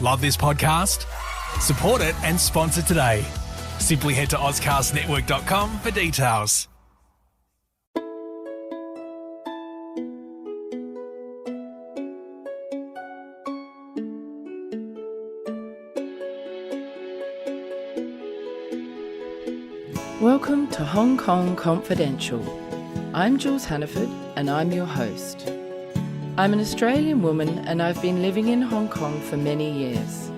Love this podcast? Support it and sponsor today. Simply head to ozcastnetwork.com for details. Welcome to Hong Kong Confidential. I'm Jules Hannaford and I'm your host. I'm an Australian woman and I've been living in Hong Kong for many years.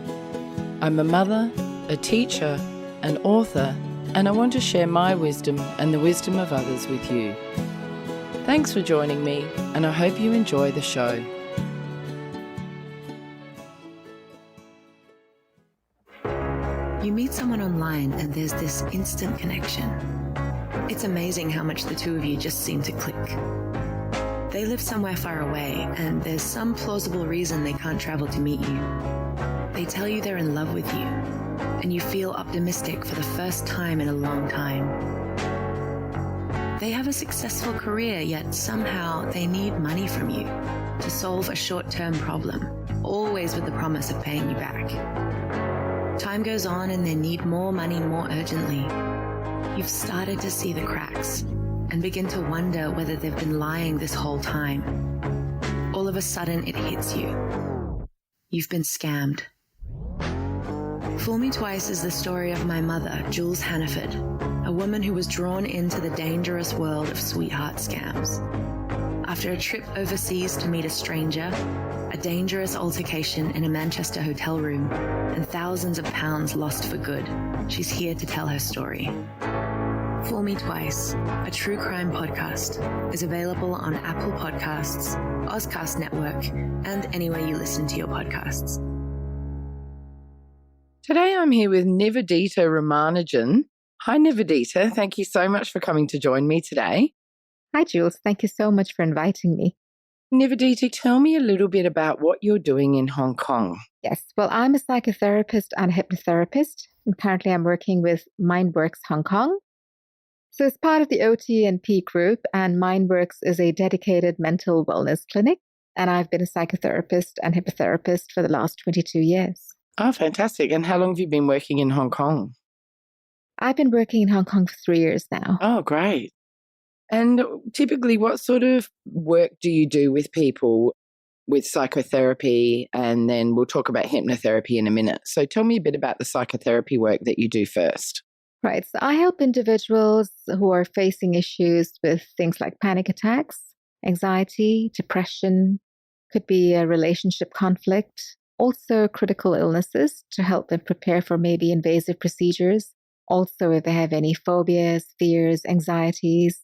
I'm a mother, a teacher, an author, and I want to share my wisdom and the wisdom of others with you. Thanks for joining me, and I hope you enjoy the show. You meet someone online and there's this instant connection. It's amazing how much the two of you just seem to click. They live somewhere far away and there's some plausible reason they can't travel to meet you. They tell you they're in love with you and you feel optimistic for the first time in a long time. They have a successful career, yet somehow they need money from you to solve a short-term problem, always with the promise of paying you back. Time goes on and they need more money more urgently. You've started to see the cracks and begin to wonder whether they've been lying this whole time. All of a sudden, it hits you. You've been scammed. Fool Me Twice is the story of my mother, Jules Hannaford, a woman who was drawn into the dangerous world of sweetheart scams. After a trip overseas to meet a stranger, a dangerous altercation in a Manchester hotel room, and thousands of pounds lost for good, she's here to tell her story. Fool Me Twice, a true crime podcast, is available on Apple Podcasts, Ozcast Network, and anywhere you listen to your podcasts. Today I'm here with Nivedita Ramanujam. Hi Nivedita, thank you so much for coming to join me today. Hi Jules, thank you so much for inviting me. Nivedita, tell me a little bit about what you're doing in Hong Kong. Yes, well, I'm a psychotherapist and a hypnotherapist, and currently I'm working with MindWorks Hong Kong. So it's part of the OT&P group, and MindWorks is a dedicated mental wellness clinic, and I've been a psychotherapist and hypnotherapist for the last 22 years. Oh, fantastic. And how long have you been working in Hong Kong? I've been working in Hong Kong for 3 years now. Oh, great. And typically, what sort of work do you do with people with psychotherapy? And then we'll talk about hypnotherapy in a minute. So tell me a bit about the psychotherapy work that you do first. Right. So I help individuals who are facing issues with things like panic attacks, anxiety, depression, could be a relationship conflict, also critical illnesses to help them prepare for maybe invasive procedures. Also, if they have any phobias, fears, anxieties,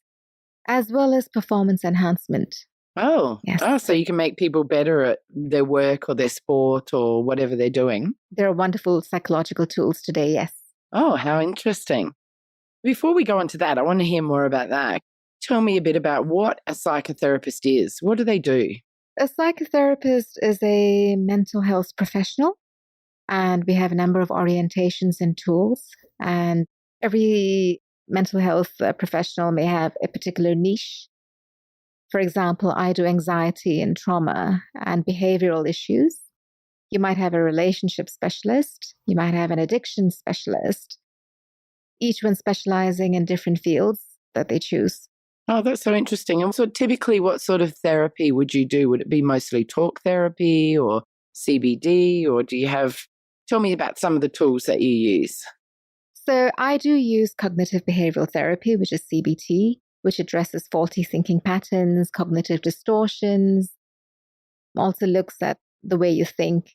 as well as performance enhancement. Oh, yes. Oh, so you can make people better at their work or their sport or whatever they're doing. There are wonderful psychological tools today, yes. Oh, how interesting. Before we go on to that, I want to hear more about that. Tell me a bit about what a psychotherapist is. What do they do? A psychotherapist is a mental health professional, and we have a number of orientations and tools. And every mental health professional may have a particular niche. For example, I do anxiety and trauma and behavioral issues. You might have a relationship specialist. You might have an addiction specialist, each one specializing in different fields that they choose. Oh, that's so interesting. And so typically, what sort of therapy would you do? Would it be mostly talk therapy or CBD, or do you have, tell me about some of the tools that you use. So I do use cognitive behavioral therapy, which is CBT, which addresses faulty thinking patterns, cognitive distortions, also looks at the way you think.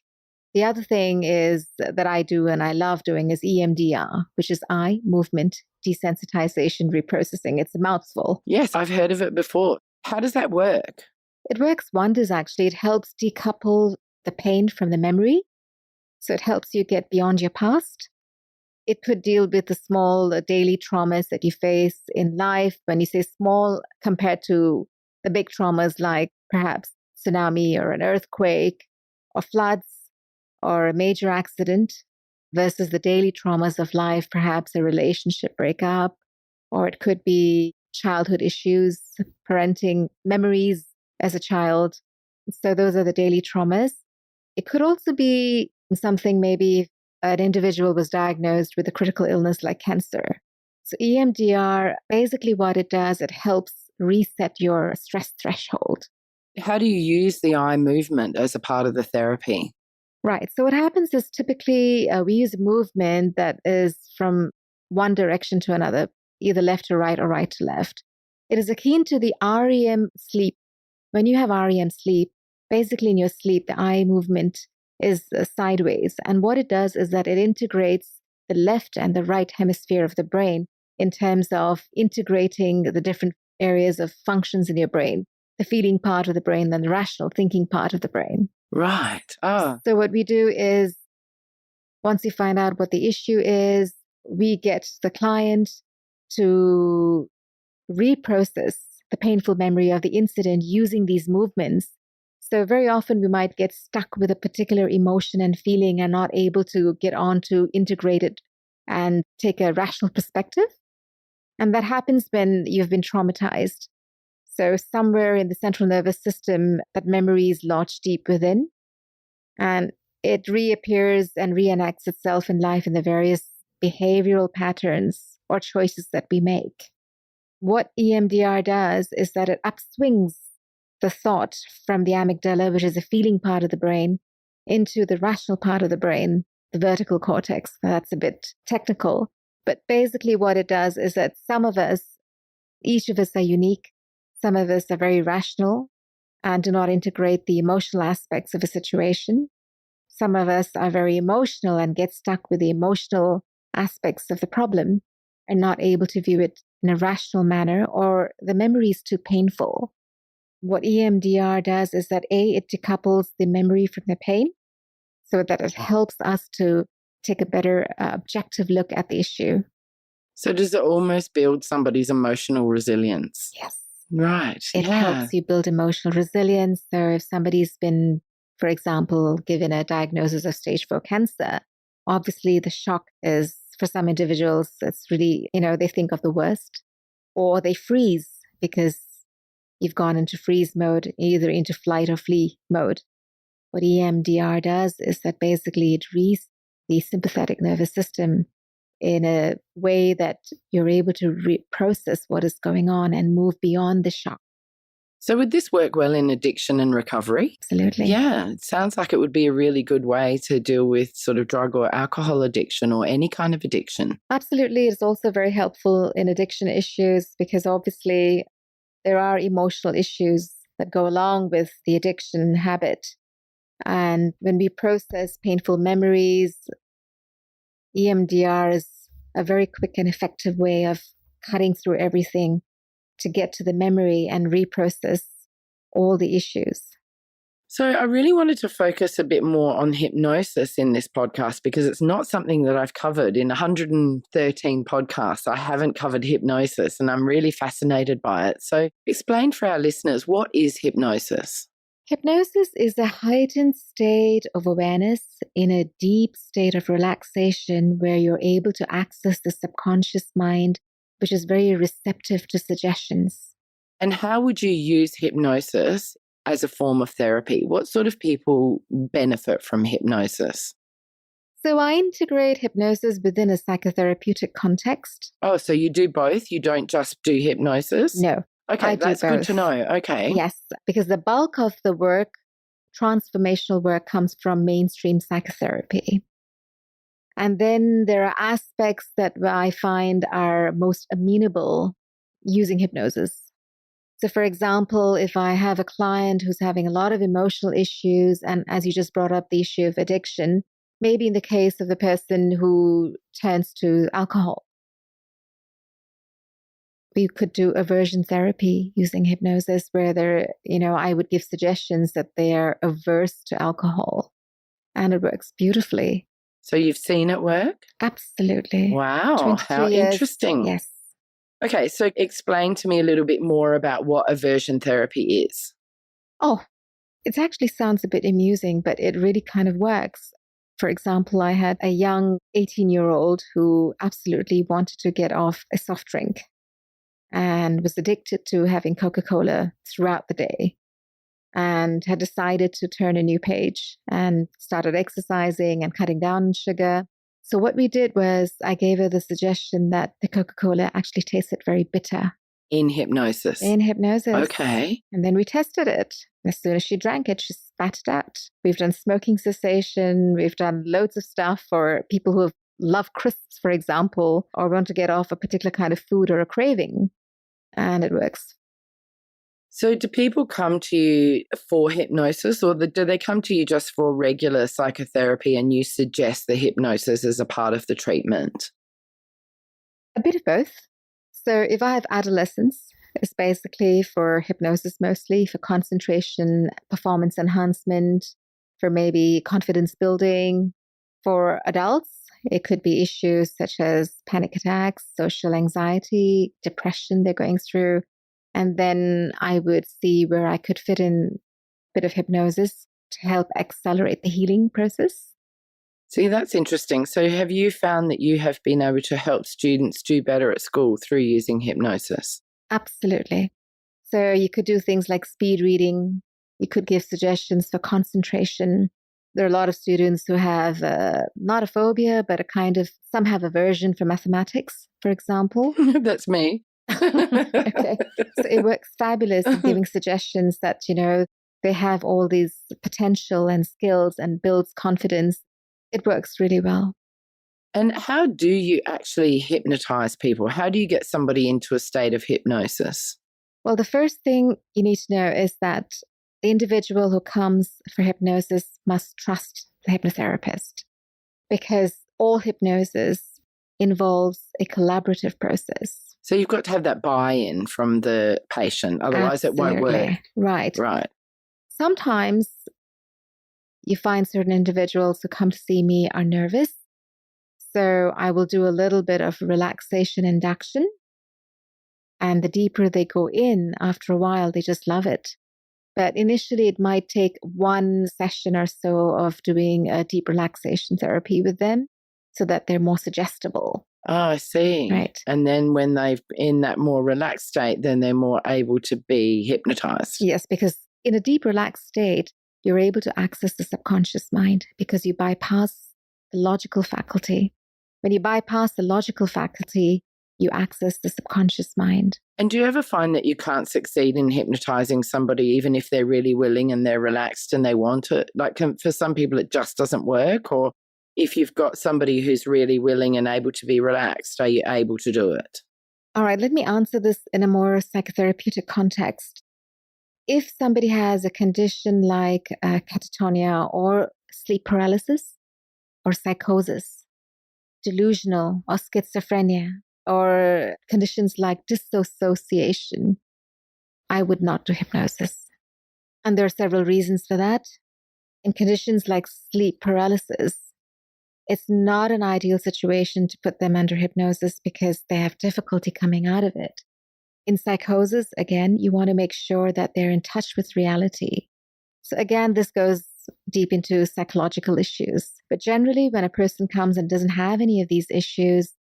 The other thing is that I do and I love doing is EMDR, which is eye movement desensitization reprocessing. It's a mouthful. Yes, I've heard of it before. How does that work? It works wonders, actually. It helps decouple the pain from the memory. So it helps you get beyond your past. It could deal with the small daily traumas that you face in life. When you say small compared to the big traumas like perhaps tsunami or an earthquake or floods or a major accident versus the daily traumas of life, perhaps a relationship breakup, or it could be childhood issues, parenting memories as a child. So those are the daily traumas. It could also be something maybe an individual was diagnosed with a critical illness like cancer. So EMDR, basically what it does, it helps reset your stress threshold. How do you use the eye movement as a part of the therapy? Right. So what happens is typically we use movement that is from one direction to another, either left to right or right to left. It is akin to the REM sleep. When you have REM sleep, basically in your sleep, the eye movement is sideways. And what it does is that it integrates the left and the right hemisphere of the brain in terms of integrating the different areas of functions in your brain, the feeling part of the brain and the rational thinking part of the brain. Right. Oh. So what we do is, once we find out what the issue is, we get the client to reprocess the painful memory of the incident using these movements. So very often we might get stuck with a particular emotion and feeling and not able to get on to integrate it and take a rational perspective. And that happens when you've been traumatized. So somewhere in the central nervous system, that memory is lodged deep within, and it reappears and reenacts itself in life in the various behavioral patterns or choices that we make. What EMDR does is that it upswings the thought from the amygdala, which is the feeling part of the brain, into the rational part of the brain, the vertical cortex. That's a bit technical. But basically what it does is that some of us, each of us are unique. Some of us are very rational and do not integrate the emotional aspects of a situation. Some of us are very emotional and get stuck with the emotional aspects of the problem and not able to view it in a rational manner, or the memory is too painful. What EMDR does is that it decouples the memory from the pain so that it helps us to take a better objective look at the issue. So does it almost build somebody's emotional resilience? Yes. Right. It helps you build emotional resilience. So if somebody's been, for example, given a diagnosis of stage 4 cancer, obviously the shock is, for some individuals, it's really, they think of the worst, or they freeze because you've gone into freeze mode, either into flight or flee mode. What EMDR does is that basically it reads the sympathetic nervous system in a way that you're able to process what is going on and move beyond the shock. So would this work well in addiction and recovery? Absolutely. Yeah, it sounds like it would be a really good way to deal with sort of drug or alcohol addiction or any kind of addiction. Absolutely. It's also very helpful in addiction issues because obviously there are emotional issues that go along with the addiction habit. And when we process painful memories, EMDR is a very quick and effective way of cutting through everything to get to the memory and reprocess all the issues. So I really wanted to focus a bit more on hypnosis in this podcast because it's not something that I've covered. In 113 podcasts, I haven't covered hypnosis, and I'm really fascinated by it. So explain for our listeners, what is hypnosis? Hypnosis is a heightened state of awareness in a deep state of relaxation where you're able to access the subconscious mind, which is very receptive to suggestions. And how would you use hypnosis as a form of therapy? What sort of people benefit from hypnosis? So I integrate hypnosis within a psychotherapeutic context. Oh, so you do both? You don't just do hypnosis? No. Okay, that's good to know. Okay. Yes, because the bulk of the work, transformational work, comes from mainstream psychotherapy. And then there are aspects that I find are most amenable using hypnosis. So for example, if I have a client who's having a lot of emotional issues, and as you just brought up the issue of addiction, maybe in the case of the person who turns to alcohol, we could do aversion therapy using hypnosis where I would give suggestions that they are averse to alcohol, and it works beautifully. So you've seen it work? Absolutely. Wow, how interesting. Yes. Okay, so explain to me a little bit more about what aversion therapy is. Oh, it actually sounds a bit amusing, but it really kind of works. For example, I had a young 18-year-old who absolutely wanted to get off a soft drink and was addicted to having Coca-Cola throughout the day. and had decided to turn a new page and started exercising and cutting down on sugar. So what we did was I gave her the suggestion that the Coca-Cola actually tasted very bitter. In hypnosis? In hypnosis. Okay. And then we tested it. As soon as she drank it, she spat it out. We've done smoking cessation. We've done loads of stuff for people who love crisps, for example, or want to get off a particular kind of food or a craving. And it works. So do people come to you for hypnosis, or do they come to you just for regular psychotherapy and you suggest the hypnosis as a part of the treatment? A bit of both. So if I have adolescents, it's basically for hypnosis mostly, for concentration, performance enhancement, for maybe confidence building. For adults, it could be issues such as panic attacks, social anxiety, depression they're going through. And then I would see where I could fit in a bit of hypnosis to help accelerate the healing process. See, that's interesting. So have you found that you have been able to help students do better at school through using hypnosis? Absolutely. So you could do things like speed reading. You could give suggestions for concentration. There are a lot of students who have not a phobia, but some have aversion for mathematics, for example. That's me. Okay. So it works fabulous in giving suggestions that, they have all these potential and skills and builds confidence. It works really well. And how do you actually hypnotize people? How do you get somebody into a state of hypnosis? Well, the first thing you need to know is that the individual who comes for hypnosis must trust the hypnotherapist, because all hypnosis involves a collaborative process. So you've got to have that buy-in from the patient, otherwise Absolutely. It won't work. Right. Sometimes you find certain individuals who come to see me are nervous. So I will do a little bit of relaxation induction. And the deeper they go in, after a while, they just love it. But initially, it might take one session or so of doing a deep relaxation therapy with them so that they're more suggestible. Oh, I see. Right. And then when they're in that more relaxed state, then they're more able to be hypnotized. Yes, because in a deep relaxed state, you're able to access the subconscious mind because you bypass the logical faculty. When you bypass the logical faculty, you access the subconscious mind. And do you ever find that you can't succeed in hypnotizing somebody even if they're really willing and they're relaxed and they want it? Like for some people, it just doesn't work. Or if you've got somebody who's really willing and able to be relaxed, are you able to do it? All right, let me answer this in a more psychotherapeutic context. If somebody has a condition like catatonia or sleep paralysis or psychosis, delusional or schizophrenia, or conditions like dissociation, I would not do hypnosis. And there are several reasons for that. In conditions like sleep paralysis, it's not an ideal situation to put them under hypnosis because they have difficulty coming out of it. In psychosis, again, you want to make sure that they're in touch with reality. So again, this goes deep into psychological issues. But generally, when a person comes and doesn't have any of these issues,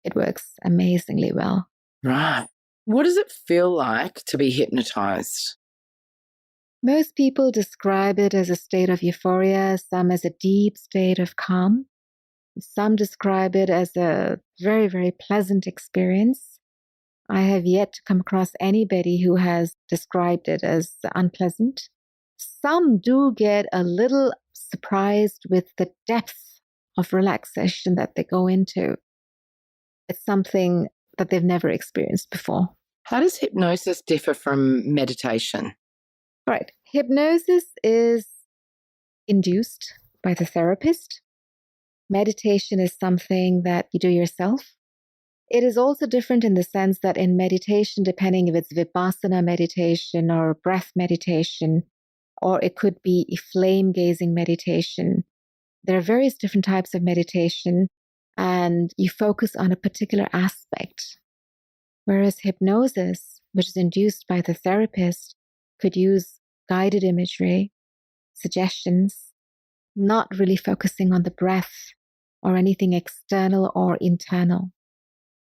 it works amazingly well. Right. What does it feel like to be hypnotized? Most people describe it as a state of euphoria, some as a deep state of calm. Some describe it as a very, very pleasant experience. I have yet to come across anybody who has described it as unpleasant. Some do get a little surprised with the depth of relaxation that they go into. It's something that they've never experienced before. How does hypnosis differ from meditation? Right. Hypnosis is induced by the therapist. Meditation is something that you do yourself. It is also different in the sense that in meditation, depending if it's Vipassana meditation or breath meditation, or it could be a flame-gazing meditation, there are various different types of meditation, and you focus on a particular aspect. Whereas hypnosis, which is induced by the therapist, could use guided imagery, suggestions, not really focusing on the breath or anything external or internal.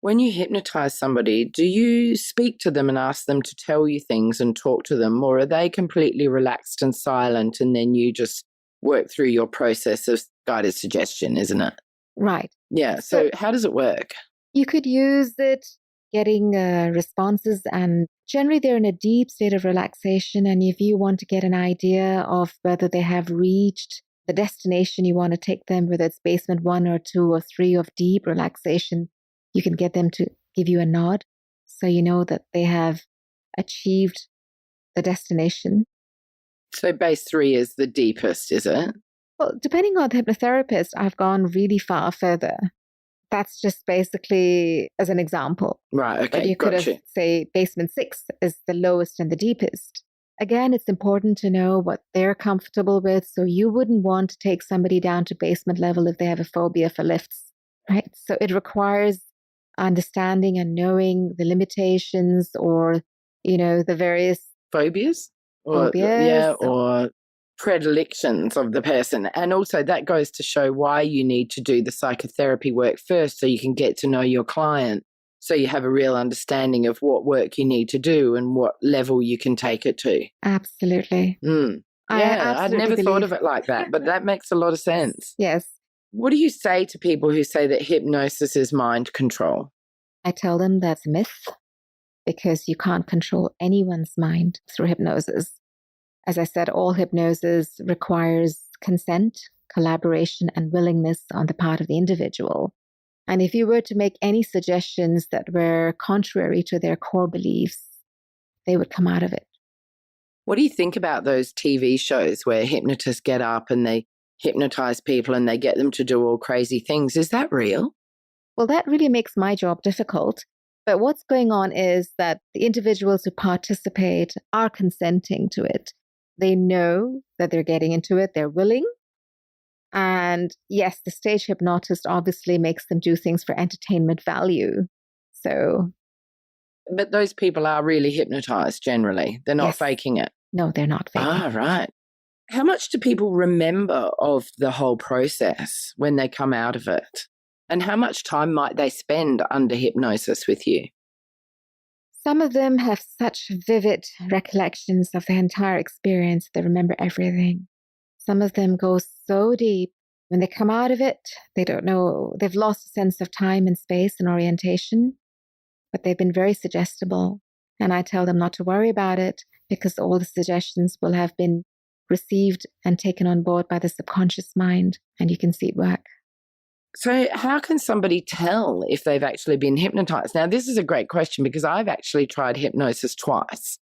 When you hypnotize somebody, do you speak to them and ask them to tell you things and talk to them, or are they completely relaxed and silent and then you just work through your process of guided suggestion, isn't it? Right. Yeah. So how does it work? You could use it getting responses, and generally they're in a deep state of relaxation. And if you want to get an idea of whether they have reached the destination you want to take them, whether it's basement 1 or 2 or 3 of deep relaxation, you can get them to give you a nod so you know that they have achieved the destination. So base 3 is the deepest, is it? Well, depending on the hypnotherapist, I've gone really far further. That's just basically as an example. Right, okay, but you could have, say, basement 6 is the lowest and the deepest. Again, it's important to know what they're comfortable with. So you wouldn't want to take somebody down to basement level if they have a phobia for lifts, right? So it requires understanding and knowing the limitations or, the various phobias or predilections of the person. And also that goes to show why you need to do the psychotherapy work first, so you can get to know your client, so you have a real understanding of what work you need to do and what level you can take it to. Absolutely. I'd never thought of it like that, but that makes a lot of sense. Yes. What do you say to people who say that hypnosis is mind control? I tell them that's a myth, because you can't control anyone's mind through hypnosis. As I said, all hypnosis requires consent, collaboration, and willingness on the part of the individual. And if you were to make any suggestions that were contrary to their core beliefs, they would come out of it. What do you think about those TV shows where hypnotists get up and they hypnotize people and they get them to do all crazy things? Is that real? Well, that really makes my job difficult. But what's going on is that the individuals who participate are consenting to it. They know that they're getting into it. They're willing. And yes, the stage hypnotist obviously makes them do things for entertainment value. But those people are really hypnotized generally. They're not faking it. No, they're not faking it. Right. How much do people remember of the whole process when they come out of it? And how much time might they spend under hypnosis with you? Some of them have such vivid recollections of the entire experience. They remember everything. Some of them go so deep. When they come out of it, they don't know. They've lost a sense of time and space and orientation, but they've been very suggestible. And I tell them not to worry about it, because all the suggestions will have been received and taken on board by the subconscious mind, and you can see it work. So how can somebody tell if they've actually been hypnotized? Now, this is a great question, because I've actually tried hypnosis twice.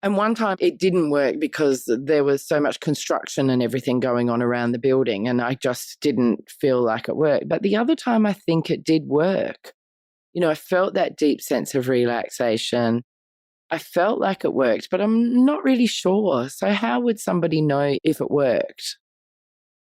And one time it didn't work because there was so much construction and everything going on around the building, and I just didn't feel like it worked. But the other time I think it did work. I felt that deep sense of relaxation. I felt like it worked, but I'm not really sure. So how would somebody know if it worked?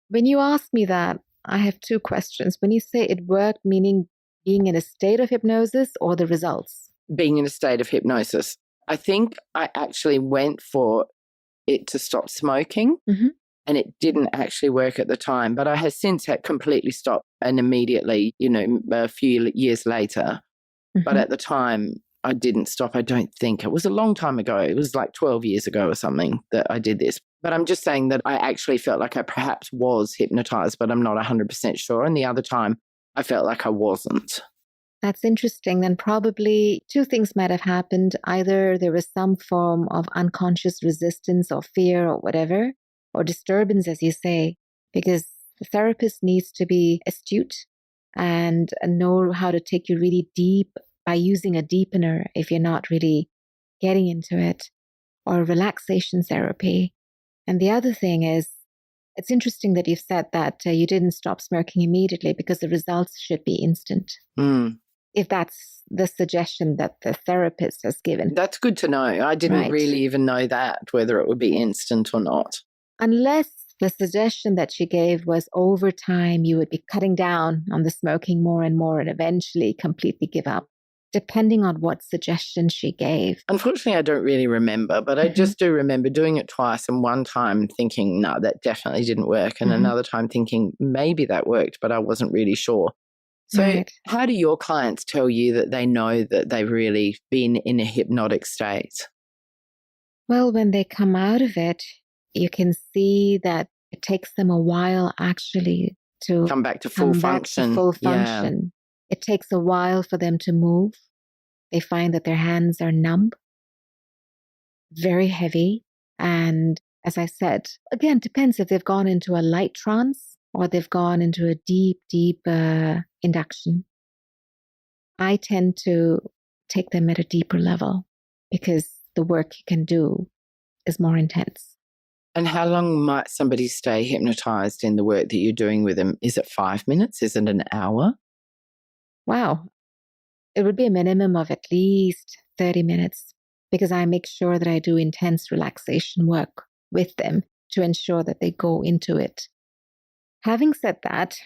When you ask me that, I have 2 questions. When you say it worked, meaning being in a state of hypnosis or the results? Being in a state of hypnosis. I think I actually went for it to stop smoking, and it didn't actually work at the time. But I have since had completely stopped, and immediately, a few years later. But at the time, I didn't stop, I don't think. It was a long time ago. It was like 12 years ago or something that I did this. But I'm just saying that I actually felt like I perhaps was hypnotized, but I'm not 100% sure. And the other time, I felt like I wasn't. That's interesting. Then probably 2 things might have happened. Either there was some form of unconscious resistance or fear or whatever, or disturbance, as you say, because the therapist needs to be astute and know how to take you really deep by using a deepener if you're not really getting into it, or relaxation therapy. And the other thing is, it's interesting that you've said that you didn't stop smoking immediately, because the results should be instant. If that's the suggestion that the therapist has given. That's good to know. I didn't really even know that, whether it would be instant or not. Unless the suggestion that she gave was over time, you would be cutting down on the smoking more and more and eventually completely give up, depending on what suggestion she gave. Unfortunately, I don't really remember, but I just do remember doing it twice, and one time thinking, no, that definitely didn't work, and another time thinking maybe that worked, but I wasn't really sure. So Right. how do your clients tell you that they know that they've really been in a hypnotic state? Well, when they come out of it, you can see that it takes them a while actually to Come back to full come back function. to full Yeah. function. It takes a while for them to move. They find that their hands are numb, very heavy. And as I said, again, depends if they've gone into a light trance or they've gone into a deep, deep induction. I tend to take them at a deeper level because the work you can do is more intense. And how long might somebody stay hypnotized in the work that you're doing with them? Is it 5 minutes? Is it an hour? Wow. It would be a minimum of at least 30 minutes because I make sure that I do intense relaxation work with them to ensure that they go into it. Having said that,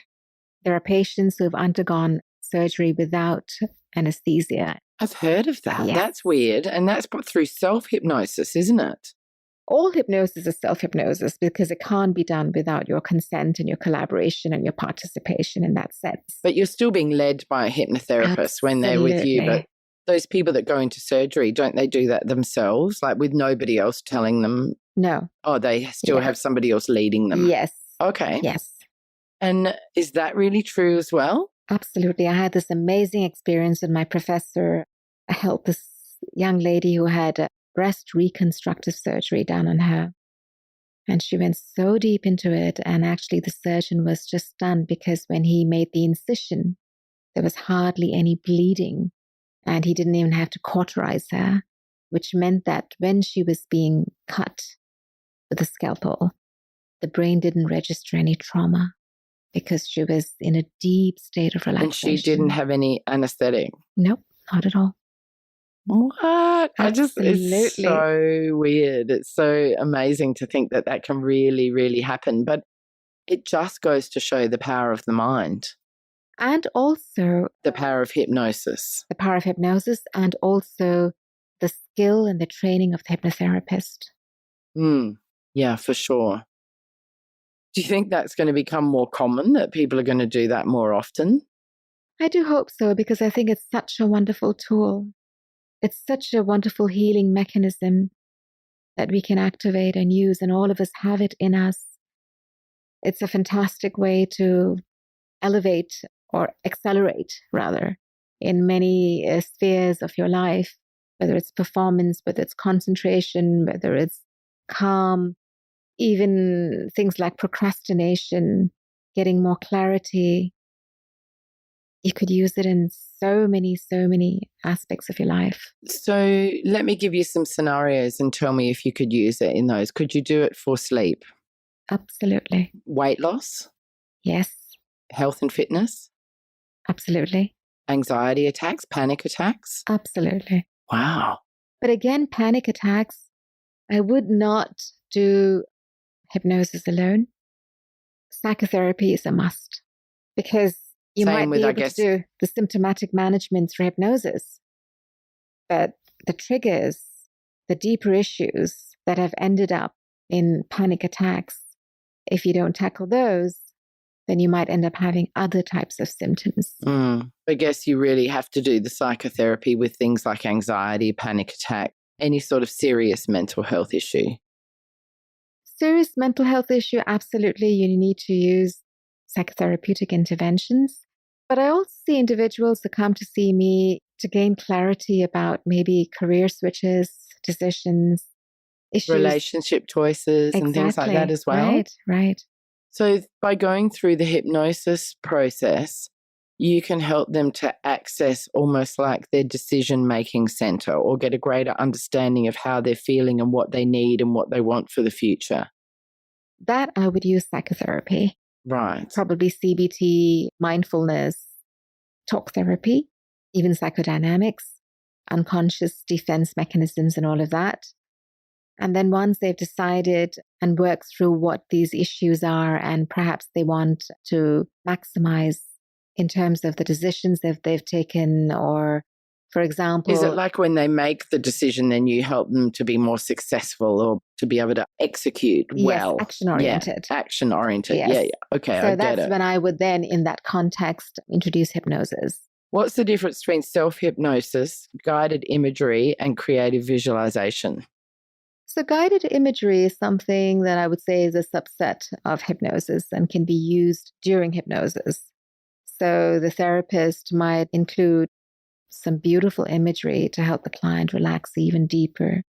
there are patients who have undergone surgery without anesthesia. I've heard of that. Yes. That's weird. And that's through self-hypnosis, isn't it? All hypnosis is self-hypnosis because it can't be done without your consent and your collaboration and your participation in that sense. But you're still being led by a hypnotherapist when they're with you. But those people that go into surgery, don't they do that themselves, like with nobody else telling them? No. Oh, they still have somebody else leading them? Yes. Okay. Yes. And is that really true as well? Absolutely. I had this amazing experience with my professor. I helped this young lady who had a breast reconstructive surgery done on her. And she went so deep into it. And actually, the surgeon was just stunned because when he made the incision, there was hardly any bleeding. And he didn't even have to cauterize her, which meant that when she was being cut with a scalpel, the brain didn't register any trauma because she was in a deep state of relaxation. And she didn't have any anesthetic? Nope, not at all. What? Absolutely. It's so weird. It's so amazing to think that that can really, really happen. But it just goes to show the power of the mind. And also the power of hypnosis. The power of hypnosis and also the skill and the training of the hypnotherapist. Yeah, for sure. Do you think that's going to become more common, that people are going to do that more often? I do hope so, because I think it's such a wonderful tool. It's such a wonderful healing mechanism that we can activate and use, and all of us have it in us. It's a fantastic way to elevate or accelerate, rather, in many spheres of your life, whether it's performance, whether it's concentration, whether it's calm, even things like procrastination, getting more clarity. You could use it in so many aspects of your life. So let me give you some scenarios and tell me if you could use it in those. Could you do it for sleep? Absolutely. Weight loss? Yes. Health and fitness? Absolutely. Anxiety attacks, panic attacks? Absolutely. Wow. But again, panic attacks, I would not do hypnosis alone. Psychotherapy is a must, because you might be able to do the symptomatic management through hypnosis, but the triggers, the deeper issues that have ended up in panic attacks, if you don't tackle those, then you might end up having other types of symptoms. I guess you really have to do the psychotherapy with things like anxiety, panic attack, any sort of serious mental health issue. Serious mental health issue, absolutely. You need to use psychotherapeutic interventions. But I also see individuals that come to see me to gain clarity about maybe career switches, decisions, issues. Relationship choices and things like that as well. Right. So by going through the hypnosis process, you can help them to access almost like their decision-making center, or get a greater understanding of how they're feeling and what they need and what they want for the future. That I would use psychotherapy. Right. Probably CBT, mindfulness, talk therapy, even psychodynamics, unconscious defense mechanisms and all of that. And then once they've decided and worked through what these issues are, and perhaps they want to maximize in terms of the decisions that they've taken, or For example, is it like when they make the decision, then you help them to be more successful or to be able to execute well? Yes, action-oriented. Yeah, action-oriented. Yes. Yeah. Okay, So I get that's it. when I would then, in that context, introduce hypnosis. What's the difference between self-hypnosis, guided imagery, and creative visualization? So guided imagery is something that I would say is a subset of hypnosis and can be used during hypnosis. So the therapist might include some beautiful imagery to help the client relax even deeper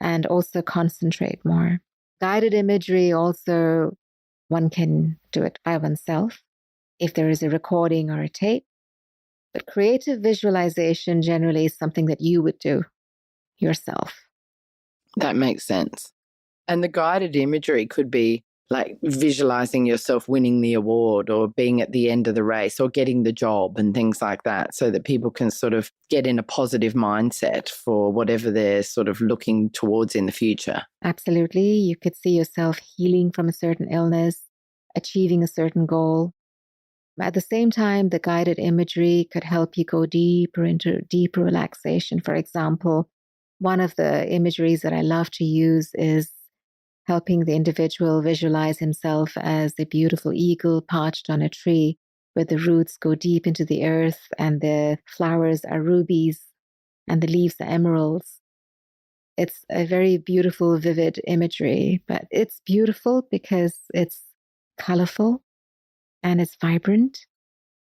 and also concentrate more. Guided imagery also, one can do it by oneself if there is a recording or a tape. But creative visualization generally is something that you would do yourself. That makes sense. And the guided imagery could be like visualizing yourself winning the award or being at the end of the race or getting the job and things like that, so that people can sort of get in a positive mindset for whatever they're sort of looking towards in the future. Absolutely. You could see yourself healing from a certain illness, achieving a certain goal. At the same time, the guided imagery could help you go deeper into deeper relaxation. For example, one of the imageries that I love to use is helping the individual visualize himself as a beautiful eagle perched on a tree where the roots go deep into the earth and the flowers are rubies and the leaves are emeralds. It's a very beautiful, vivid imagery, but it's beautiful because it's colorful and it's vibrant.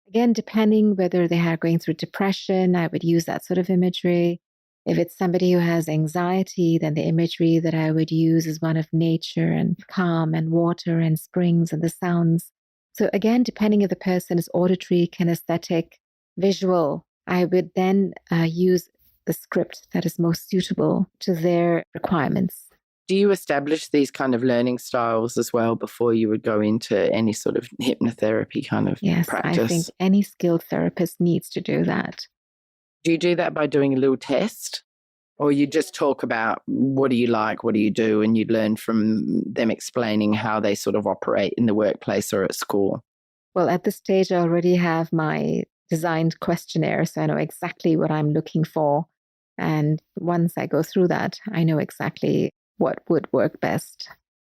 Again, depending whether they are going through depression, I would use that sort of imagery. If it's somebody who has anxiety, then the imagery that I would use is one of nature and calm and water and springs and the sounds. So again, depending if the person is auditory, kinesthetic, visual, I would then use the script that is most suitable to their requirements. Do you establish these kind of learning styles as well before you would go into any sort of hypnotherapy kind of practice? I think any skilled therapist needs to do that. Do you do that by doing a little test? Or you just talk about what do you like, what do you do, and you learn from them explaining how they sort of operate in the workplace or at school? Well, at this stage, I already have my designed questionnaire, so I know exactly what I'm looking for. And once I go through that, I know exactly what would work best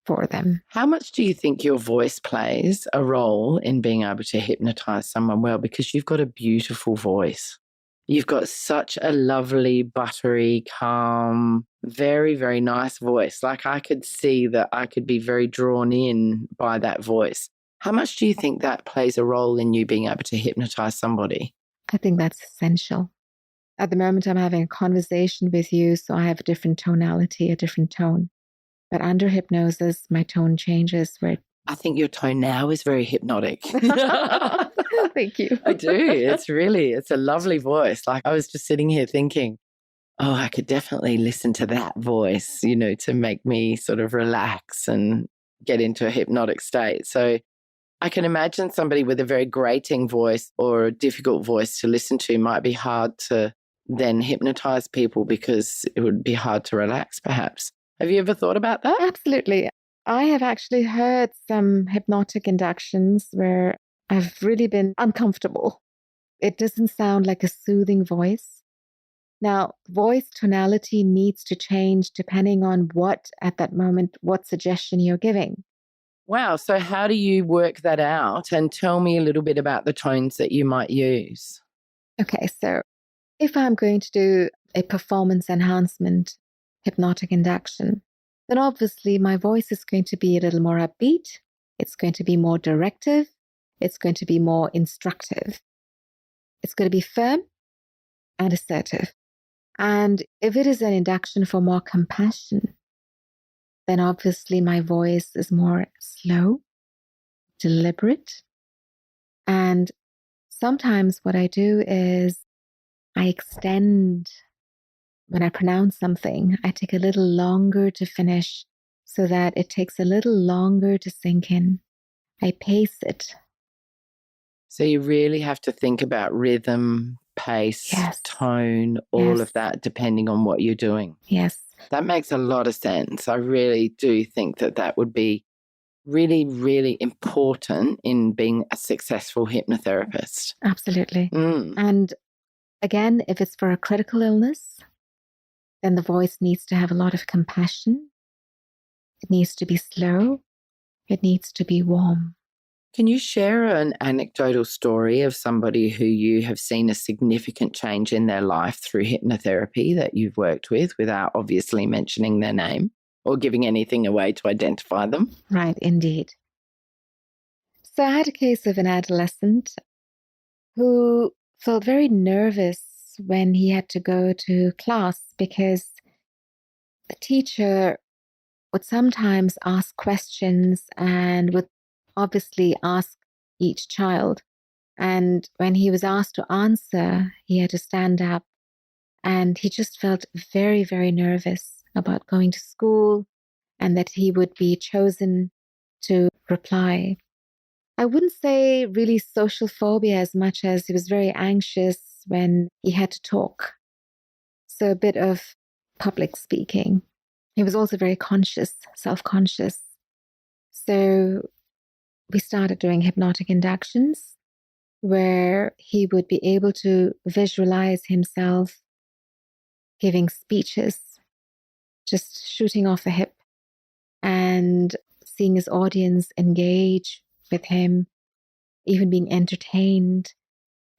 for them. How much do you think your voice plays a role in being able to hypnotize someone well? Because you've got a beautiful voice. You've got such a lovely, buttery, calm, very, very nice voice. Like I could see that I could be very drawn in by that voice. How much do you think that plays a role in you being able to hypnotize somebody? I think that's essential. At the moment, I'm having a conversation with you, so I have a different tonality, a different tone. But under hypnosis, my tone changes. I think your tone now is very hypnotic. Thank you. I do. It's a lovely voice. Like I was just sitting here thinking, oh, I could definitely listen to that voice, to make me sort of relax and get into a hypnotic state. So I can imagine somebody with a very grating voice or a difficult voice to listen to might be hard to then hypnotize people because it would be hard to relax, perhaps. Have you ever thought about that? Absolutely. I have actually heard some hypnotic inductions where I've really been uncomfortable. It doesn't sound like a soothing voice. Now, voice tonality needs to change depending on what suggestion you're giving. Wow. So how do you work that out? And tell me a little bit about the tones that you might use. Okay, so if I'm going to do a performance enhancement hypnotic induction, then obviously my voice is going to be a little more upbeat. It's going to be more directive. It's going to be more instructive. It's going to be firm and assertive. And if it is an induction for more compassion, then obviously my voice is more slow, deliberate. And sometimes what I do is I extend. When I pronounce something, I take a little longer to finish so that it takes a little longer to sink in. I pace it. So you really have to think about rhythm, pace, tone, all of that, depending on what you're doing. Yes. That makes a lot of sense. I really do think that would be really, really important in being a successful hypnotherapist. Absolutely. Mm. And Again, if it's for a critical illness, then the voice needs to have a lot of compassion. It needs to be slow. It needs to be warm. Can you share an anecdotal story of somebody who you have seen a significant change in their life through hypnotherapy that you've worked with without obviously mentioning their name or giving anything away to identify them? Right, indeed. So I had a case of an adolescent who felt very nervous when he had to go to class because the teacher would sometimes ask questions and would obviously ask each child. And when he was asked to answer, he had to stand up. And he just felt very, very nervous about going to school and that he would be chosen to reply. I wouldn't say really social phobia as much as he was very anxious when he had to talk. So a bit of public speaking. He was also very conscious, self-conscious. So we started doing hypnotic inductions where he would be able to visualize himself giving speeches, just shooting off the hip and seeing his audience engage with him, even being entertained.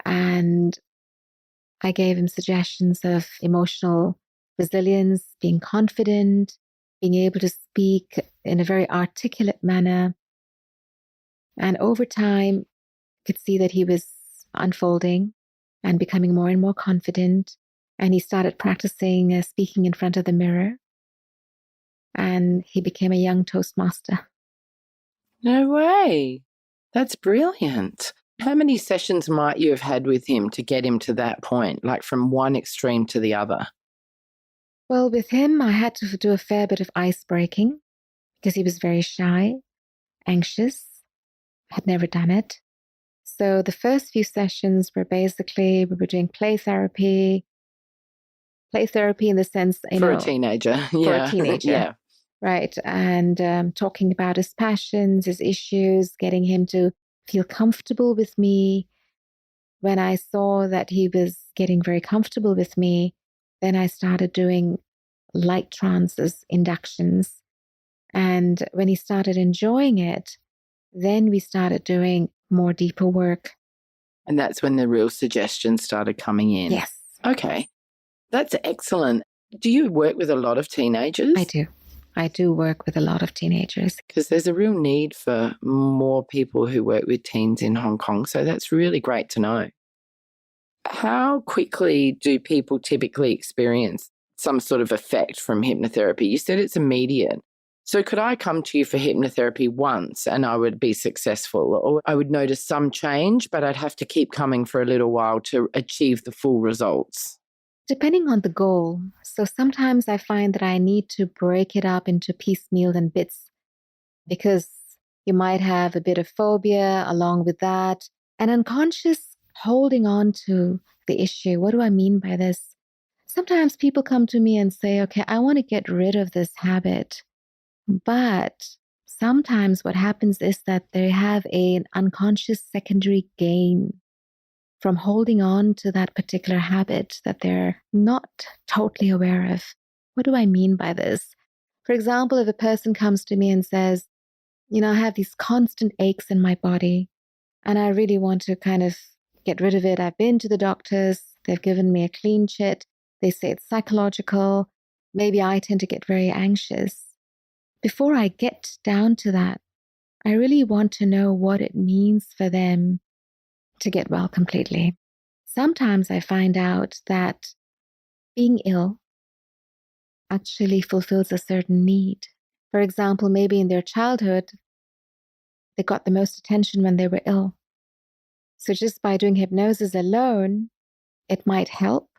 And I gave him suggestions of emotional resilience, being confident, being able to speak in a very articulate manner. And over time, I could see that he was unfolding and becoming more and more confident. And he started practicing speaking in front of the mirror. And he became a young Toastmaster. No way. That's brilliant. How many sessions might you have had with him to get him to that point, like from one extreme to the other? Well, with him, I had to do a fair bit of ice breaking because he was very shy, anxious, had never done it. So the first few sessions were basically, we were doing play therapy in the sense, For a teenager. For a teenager. Yeah. Right. And talking about his passions, his issues, getting him to feel comfortable with me. When I saw that he was getting very comfortable with me, then I started doing light trances, inductions. And when he started enjoying it, then we started doing more deeper work. And that's when the real suggestions started coming in. Yes. Okay. That's excellent. Do you work with a lot of teenagers? I do. I do work with a lot of teenagers. Because there's a real need for more people who work with teens in Hong Kong. So that's really great to know. How quickly do people typically experience some sort of effect from hypnotherapy? You said it's immediate. So could I come to you for hypnotherapy once and I would be successful, or I would notice some change, but I'd have to keep coming for a little while to achieve the full results? Depending on the goal. So sometimes I find that I need to break it up into piecemeal and bits because you might have a bit of phobia along with that. An unconscious holding on to the issue. What do I mean by this? Sometimes people come to me and say, okay, I want to get rid of this habit. But sometimes what happens is that they have an unconscious secondary gain from holding on to that particular habit that they're not totally aware of. What do I mean by this? For example, if a person comes to me and says, I have these constant aches in my body and I really want to kind of get rid of it. I've been to the doctors. They've given me a clean chit. They say it's psychological. Maybe I tend to get very anxious. Before I get down to that, I really want to know what it means for them to get well completely. Sometimes I find out that being ill actually fulfills a certain need. For example, maybe in their childhood, they got the most attention when they were ill. So just by doing hypnosis alone, it might help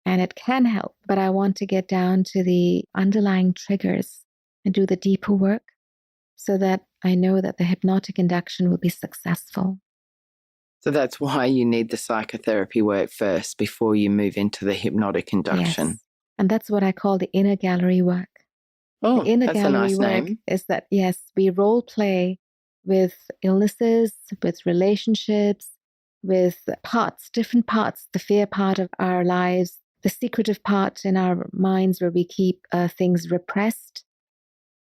and it can help. But I want to get down to the underlying triggers and do the deeper work so that I know that the hypnotic induction will be successful. So that's why you need the psychotherapy work first before you move into the hypnotic induction. Yes. And that's what I call the inner gallery work. Oh, the inner that's gallery a nice work name. is that, yes, we role play with illnesses, with relationships, with parts, different parts, the fear part of our lives, the secretive part in our minds where we keep things repressed.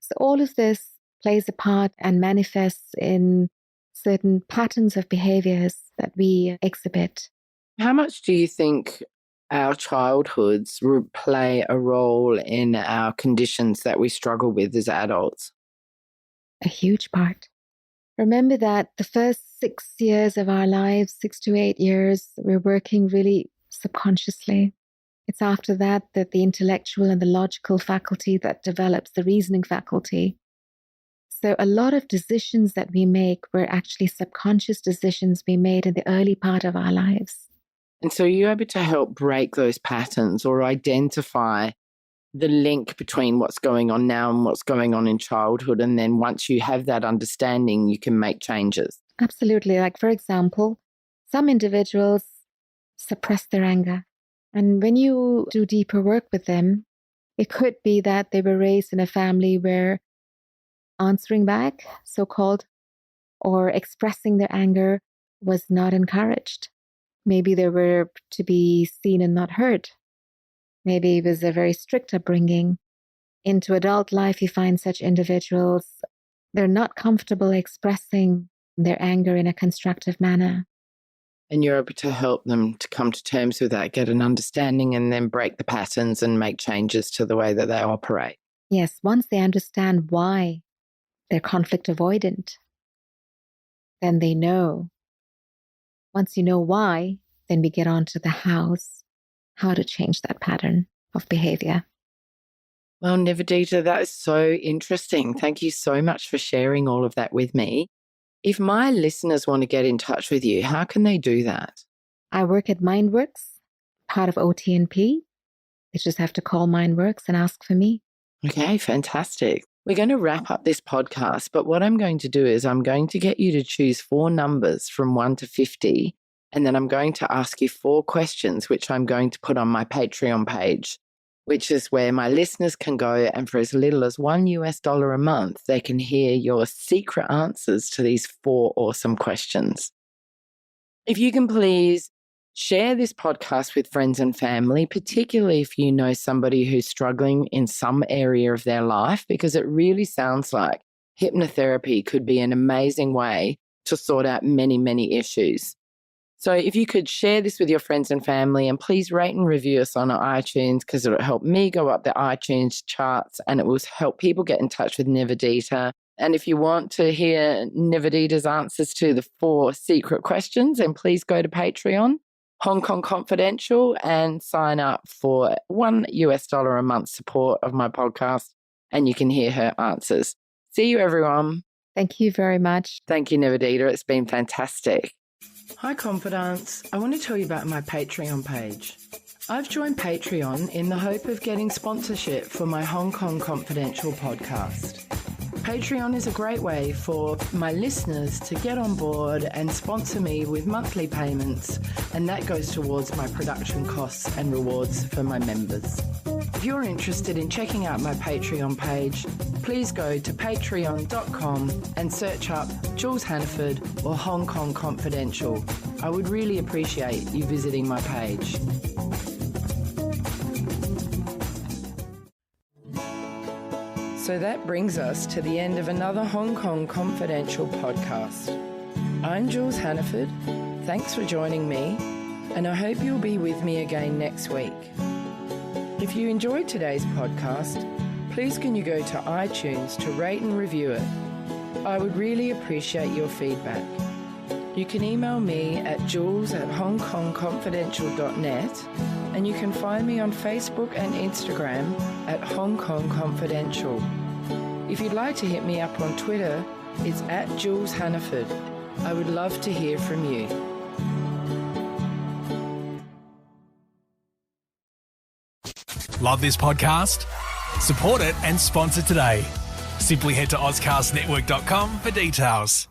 So all of this plays a part and manifests in certain patterns of behaviors that we exhibit. How much do you think our childhoods play a role in our conditions that we struggle with as adults? A huge part. Remember that the first 6 years of our lives, 6 to 8 years, we're working really subconsciously. It's after that the intellectual and the logical faculty that develops, the reasoning faculty. So a lot of decisions that we make were actually subconscious decisions we made in the early part of our lives. And so you're able to help break those patterns or identify the link between what's going on now and what's going on in childhood. And then once you have that understanding, you can make changes. Absolutely. Like, for example, some individuals suppress their anger. And when you do deeper work with them, it could be that they were raised in a family where answering back, so-called, or expressing their anger was not encouraged. Maybe they were to be seen and not heard. Maybe it was a very strict upbringing. Into adult life, you find such individuals, they're not comfortable expressing their anger in a constructive manner. And you're able to help them to come to terms with that, get an understanding, and then break the patterns and make changes to the way that they operate. Yes, once they understand why they're conflict avoidant, then they know. Once you know why, then we get on to the how to change that pattern of behavior. Well, Nivedita, that is so interesting. Thank you so much for sharing all of that with me. If my listeners want to get in touch with you, how can they do that? I work at MindWorks, part of OTNP. They just have to call MindWorks and ask for me. Okay, fantastic. We're going to wrap up this podcast, but what I'm going to do is I'm going to get you to choose 4 numbers from 1 to 50, and then I'm going to ask you 4 questions, which I'm going to put on my Patreon page, which is where my listeners can go, and for as little as $1 a month, they can hear your secret answers to these 4 awesome questions. If you can please share this podcast with friends and family, particularly if you know somebody who's struggling in some area of their life, because it really sounds like hypnotherapy could be an amazing way to sort out many, many issues. So if you could share this with your friends and family, and please rate and review us on iTunes, because it'll help me go up the iTunes charts and it will help people get in touch with Nivedita. And if you want to hear Nivedita's answers to the 4 secret questions, then please go to Patreon, Hong Kong Confidential, and sign up for $1 a month support of my podcast, and you can hear her answers. See you, everyone. Thank you very much. Thank you, Nivedita. It's been fantastic. Hi, Confidants. I want to tell you about my Patreon page. I've joined Patreon in the hope of getting sponsorship for my Hong Kong Confidential podcast. Patreon is a great way for my listeners to get on board and sponsor me with monthly payments, and that goes towards my production costs and rewards for my members. If you're interested in checking out my Patreon page, please go to patreon.com and search up Jules Hannaford or Hong Kong Confidential. I would really appreciate you visiting my page. So that brings us to the end of another Hong Kong Confidential podcast. I'm Jules Hannaford. Thanks for joining me, and I hope you'll be with me again next week. If you enjoyed today's podcast, please can you go to iTunes to rate and review it. I would really appreciate your feedback. You can email me at jules@hongkongconfidential.net, and you can find me on Facebook and Instagram at Hong Kong Confidential. If you'd like to hit me up on Twitter, it's at Jules Hannaford. I would love to hear from you. Love this podcast? Support it and sponsor today. Simply head to ozcastnetwork.com for details.